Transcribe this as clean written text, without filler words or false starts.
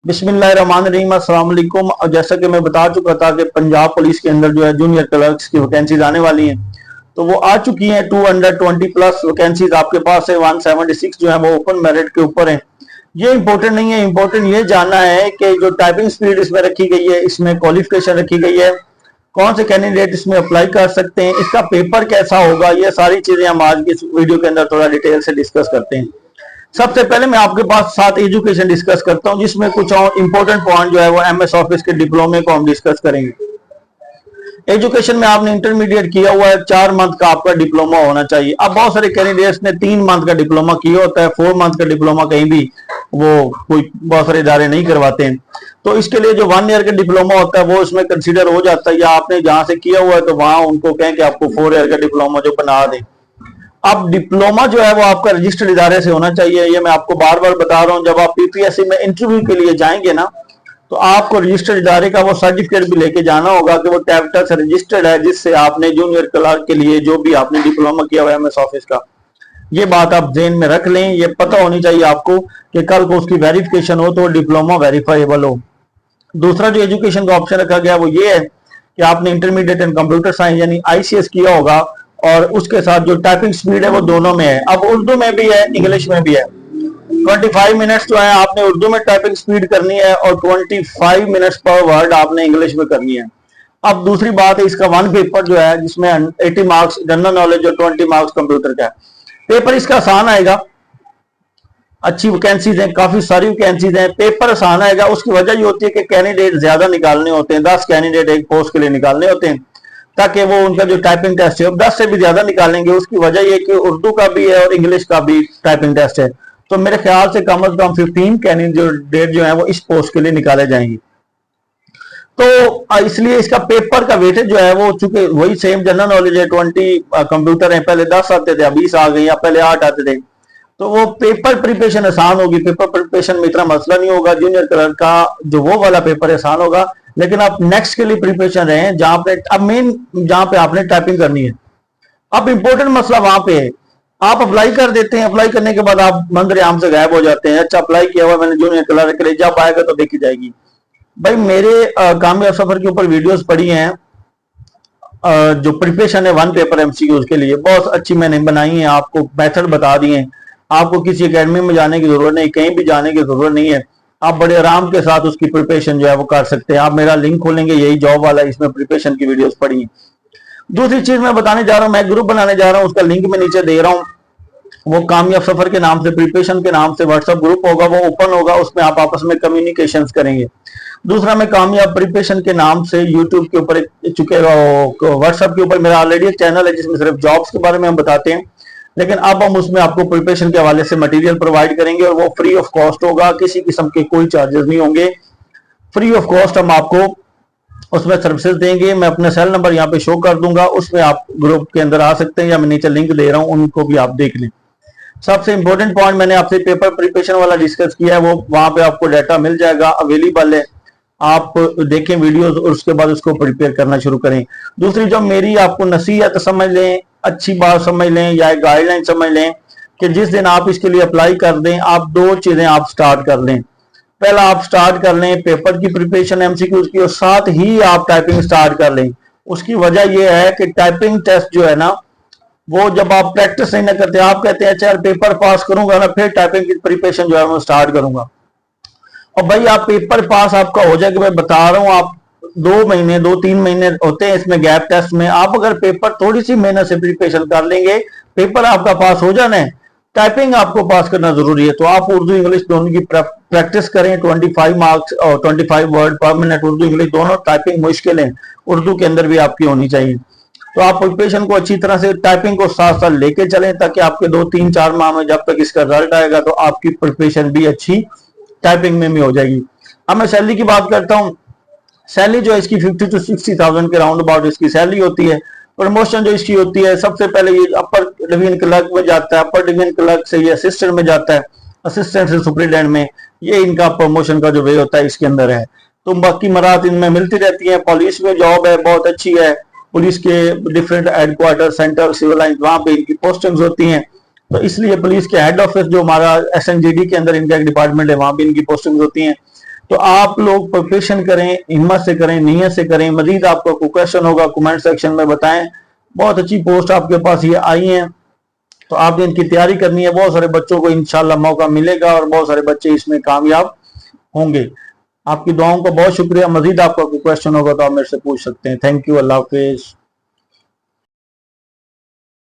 बिस्मिल्लाहिर्रहमानिर्रहीम, अस्सलाम वालेकुम। और जैसा कि मैं बता चुका था कि पंजाब पुलिस के अंदर जो है जूनियर क्लर्क्स की वैकेंसीज आने वाली हैं, तो वो आ चुकी हैं। 220 प्लस वैकेंसीज आपके पास है। 176 जो है वो ओपन मेरिट के ऊपर है। ये इंपॉर्टेंट नहीं है, इंपॉर्टेंट ये जानना है कि जो टाइपिंग स्पीड इसमें रखी गई है, इसमें क्वालिफिकेशन रखी गई है, कौन से कैंडिडेट इसमें अप्लाई कर सकते हैं, इसका पेपर कैसा होगा, ये सारी चीजें हम आज की वीडियो के अंदर थोड़ा डिटेल से डिस्कस करते हैं। सबसे पहले मैं आपके पास 7 एजुकेशन डिस्कस करता हूं, जिसमें कुछ और इंपॉर्टेंट पॉइंट जो है वो एमएस ऑफिस के डिप्लोमे को हम डिस्कस करेंगे। एजुकेशन में आपने इंटरमीडिएट किया हुआ है, 4 मंथ का आपका डिप्लोमा होना चाहिए। अब बहुत सारे कैंडिडेट्स ने 3 मंथ का डिप्लोमा किया होता है, 4 मंथ का डिप्लोमा कहीं भी वो कोई बहुत सारे इदारे नहीं करवाते हैं। तो इसके लिए जो 1 ईयर का डिप्लोमा होता है वो इसमें कंसिडर हो जाता है, या आपने जहां से किया हुआ है तो वहां उनको कहें कि आपको 4 ईयर का डिप्लोमा जो बना दें। अब डिप्लोमा जो है वो आपका रजिस्टर्ड इदारे से होना चाहिए। ये मैं आपको बार बार बता रहा हूं, जब आप पीपीएससी में इंटरव्यू के लिए जाएंगे ना, तो आपको रजिस्टर्ड इदारे का वो सर्टिफिकेट भी लेके जाना होगा कि वो टैबटा से रजिस्टर्ड है, जिससे आपने जूनियर क्लर्क के लिए जो भी आपने डिप्लोमा किया हुआ है एमएस ऑफिस का। ये बात आप ध्यान में रख लें, ये पता होनी चाहिए आपको कि कल को उसकी वेरिफिकेशन हो तो डिप्लोमा वेरीफाइबल हो। दूसरा जो एजुकेशन का ऑप्शन रखा गया वो ये है कि आपने इंटरमीडिएट इन कंप्यूटर साइंस यानी आईसीएस किया होगा, और उसके साथ जो टाइपिंग स्पीड है वो दोनों में है। अब उर्दू में भी है, इंग्लिश में भी है। 25 मिनट्स जो है आपने उर्दू में टाइपिंग स्पीड करनी है, और 25 मिनट्स पर वर्ड आपने इंग्लिश में करनी है। अब दूसरी बात है, इसका 1 पेपर जो है जिसमें 80 मार्क्स जनरल नॉलेज और 20 मार्क्स कंप्यूटर का है। पेपर इसका आसान आएगा, अच्छी वैकेंसीज हैं, काफी सारी वैकेंसीज हैं, पेपर आसान आएगा। उसकी वजह ये होती है कि कैंडिडेट ज्यादा निकालने होते हैं, 10 कैंडिडेट एक पोस्ट के लिए निकालने होते हैं, ताकि वो उनका जो टाइपिंग टेस्ट है 10 से भी ज्यादा निकालेंगे। उसकी वजह ये कि उर्दू का भी है और इंग्लिश का भी टाइपिंग टेस्ट है। तो मेरे ख्याल से कम अज कम 15 कैंडिडेट जो है वो इस पोस्ट के लिए निकाले जाएंगे। तो इसलिए इसका पेपर का वेटेज जो है वो चूंकि वही सेम जनरल नॉलेज है, 20 कंप्यूटर है, पहले 10 आते थे, अब 20 आ गए, या पहले 8 आते थे, तो वो पेपर प्रिपरेशन आसान होगी। पेपर प्रिपरेशन में इतना मसला नहीं होगा। जूनियर क्लर्क का जो वो वाला पेपर आसान होगा, लेकिन आप नेक्स्ट के लिए प्रिपरेशन रहे जहां पे अब मेन जहां पे आपने टाइपिंग करनी है। अब इंपॉर्टेंट मसला वहां पे है, आप अप्लाई कर देते हैं, अप्लाई करने के बाद आप मंजर आम से गायब हो जाते हैं। अच्छा अप्लाई किया हुआ मैंने जूनियर क्लर्क के लिए, जब आएगा तो देखी जाएगी। भाई मेरे कामयाब सफर के ऊपर वीडियोस पड़ी हैं, जो प्रिपरेशन है 1 पेपर एमसीक्यूज के लिए बहुत अच्छी मैंने बनाई है, आपको मेथड बता दिए हैं। आपको किसी एकेडमी में जाने की जरूरत नहीं, कहीं भी जाने की जरूरत नहीं है, आप बड़े आराम के साथ उसकी प्रिपरेशन जो है वो कर सकते हैं। आप मेरा लिंक खोलेंगे, यही जॉब वाला, इसमें प्रिपरेशन की वीडियोस पड़ी हैं। दूसरी चीज मैं बताने जा रहा हूं, मैं ग्रुप बनाने जा रहा हूं, उसका लिंक मैं नीचे दे रहा हूं। वो कामयाब सफर के नाम से, प्रिपरेशन के नाम से व्हाट्सएप ग्रुप होगा, वो ओपन होगा, उसमें आप आपस में कम्युनिकेशन करेंगे। दूसरा मैं कामयाब प्रिपरेशन के नाम से यूट्यूब के ऊपर चुकेगा, व्हाट्सएप के ऊपर मेरा ऑलरेडी एक चैनल है जिसमें सिर्फ जॉब्स के बारे में हम बताते हैं, लेकिन अब हम उसमें आपको प्रिपरेशन के हवाले से मटेरियल प्रोवाइड करेंगे, और वो फ्री ऑफ कॉस्ट होगा, किसी किस्म के कोई चार्जेस नहीं होंगे, फ्री ऑफ कॉस्ट हम आपको उसमें सर्विसेज देंगे। मैं अपना सेल नंबर यहाँ पे शो कर दूंगा, उसमें आप ग्रुप के अंदर आ सकते हैं, या मैं नीचे लिंक दे रहा हूँ, उनको भी आप देख लें। सबसे इंपॉर्टेंट पॉइंट मैंने आपसे पेपर प्रिपरेशन वाला डिस्कस किया है, वो वहां पे आपको डाटा मिल जाएगा, अवेलेबल है, आप देखें वीडियोस और उसके बाद उसको प्रिपेयर करना शुरू करें। दूसरी जो मेरी आपको नसीहत समझ लें, अच्छी बात समझ लें, या गाइडलाइन समझ लें कि जिस दिन आप इसके लिए अप्लाई कर दें, आप 2 चीजें आप स्टार्ट कर लें। पहला आप स्टार्ट कर लें पेपर की प्रिपरेशन एमसीक्यूज की, और साथ ही आप टाइपिंग स्टार्ट कर लें। उसकी वजह यह है कि टाइपिंग टेस्ट जो है ना, वो जब आप प्रैक्टिस नहीं ना करते, आप कहते हैं चल पेपर पास करूंगा ना, फिर टाइपिंग की प्रिपरेशन जो है वो स्टार्ट करूंगा। और भाई आप पेपर पास आपका हो जाएगा, मैं बता रहा हूं, आप 2 महीने 2-3 महीने होते हैं इसमें गैप टेस्ट में, आप अगर पेपर थोड़ी सी मेहनत से प्रिपरेशन कर लेंगे, पेपर आपका पास हो जाना है। टाइपिंग आपको पास करना जरूरी है, तो आप उर्दू इंग्लिश दोनों की प्रैक्टिस करें। 25 मार्क्स और 25 वर्ड पर मिनट, उर्दू इंग्लिश दोनों। टाइपिंग मुश्किल है, उर्दू के अंदर भी आपकी होनी चाहिए। तो आप प्रिपरेशन को अच्छी तरह से, टाइपिंग को साथ साथ लेके चलें, ताकि आपके 2-3-4 माह में जब तक इसका रिजल्ट आएगा तो आपकी प्रिपरेशन भी अच्छी टाइपिंग में भी हो जाएगी। अब मैं सैलरी की बात करता हूँ। सैलरी जो है इसकी 50 to 60,000 के राउंड अबाउट इसकी सैलरी होती है। प्रमोशन जो इसकी होती है, सबसे पहले ये अपर डिवीजन क्लर्क में जाता है, अपर डिवीजन क्लर्क से ये असिस्टेंट में जाता है, असिस्टेंट से सुपरिटेंडेंट में, ये इनका प्रमोशन का जो वे होता है इसके अंदर है। तो बाकी मराहत इनमें मिलती रहती है। पुलिस में जॉब है, बहुत अच्छी है, पुलिस के different headquarter, centre, civil line, वहां पे इनकी पोस्टिंग्स होती हैं। तो इसलिए पुलिस के हेड ऑफिस जो हमारा एसएनजीडी के अंदर इनका एक डिपार्टमेंट है, वहां भी इनकी पोस्टिंग्स होती हैं। तो आप लोग प्रिपरेशन करें, हिम्मत से करें, नीयत से करें। मजीद आपका कोई क्वेश्चन होगा कमेंट सेक्शन में बताएं। बहुत अच्छी पोस्ट आपके पास ये आई हैं, तो आपने इनकी तैयारी करनी है। बहुत सारे बच्चों को इंशाल्लाह मौका मिलेगा और बहुत सारे बच्चे इसमें कामयाब होंगे। आपकी दुआओं का बहुत शुक्रिया। मजीद आपका कोई क्वेश्चन होगा तो आप मेरे से पूछ सकते हैं। Thank you. Allah Hafiz.